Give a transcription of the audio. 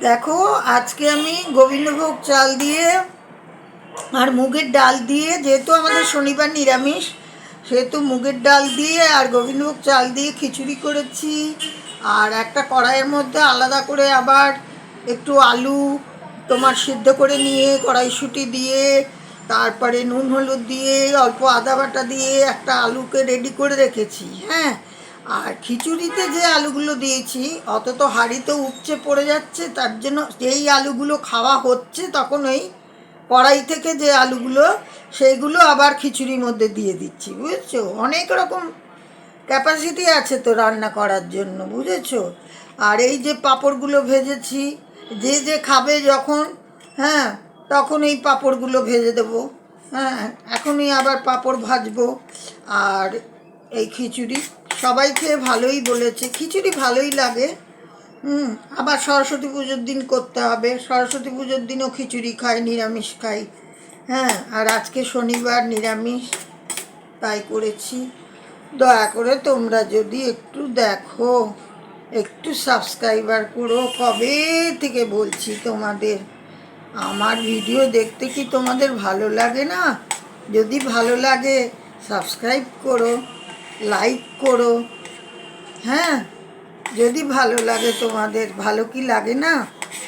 দেখো, আজকে আমি গোবিন্দভোগ চাল দিয়ে আর মুগের ডাল দিয়ে, যেহেতু আমাদের শনিবার নিরামিষ, সেহেতু মুগের ডাল দিয়ে আর গোবিন্দভোগ চাল দিয়ে খিচুড়ি করেছি। আর একটা কড়াইয়ের মধ্যে আলাদা করে আবার একটু আলু তোমার সিদ্ধ করে নিয়ে কড়াইশুঁটি দিয়ে, তারপরে নুন হলুদ দিয়ে অল্প আদা বাটা দিয়ে একটা আলুকে রেডি করে রেখেছি। হ্যাঁ, আর খিচুড়িতে যে আলুগুলো দিয়েছি অত তো হাঁড়িতে উপচে পড়ে যাচ্ছে, তার জন্য যেই আলুগুলো খাওয়া হচ্ছে তখন ওই কড়াই থেকে যে আলুগুলো সেইগুলো আবার খিচুড়ির মধ্যে দিয়ে দিচ্ছি, বুঝেছো? অনেক রকম ক্যাপাসিটি আছে তো রান্না করার জন্য, বুঝেছো? আর এই যে পাঁপড়গুলো ভেজেছি, যে যে খাবে যখন, হ্যাঁ, তখন এই পাঁপড়গুলো ভেজে দেবো। হ্যাঁ, এখনই আবার পাঁপড় ভাজবো। আর এই খিচুড়ি সবাই খেয়ে ভালোই বলেছে, খিচুড়ি ভালোই লাগে। আবার সরস্বতী পুজোর দিন করতে হবে, সরস্বতী পুজোর দিনও খিচুড়ি খাই, নিরামিষ খাই। হ্যাঁ, আর আজকে শনিবার নিরামিষ, তাই করেছি। দয়া করে তোমরা যদি একটু দেখো, একটু সাবস্ক্রাইবার করো। কবে থেকে বলছি তোমাদের, আমার ভিডিও দেখতে কি তোমাদের ভালো লাগে না? যদি ভালো লাগে সাবস্ক্রাইব করো, লাইক করো। হ্যাঁ, যদি ভালো লাগে তোমাদের, ভালো কি লাগে না?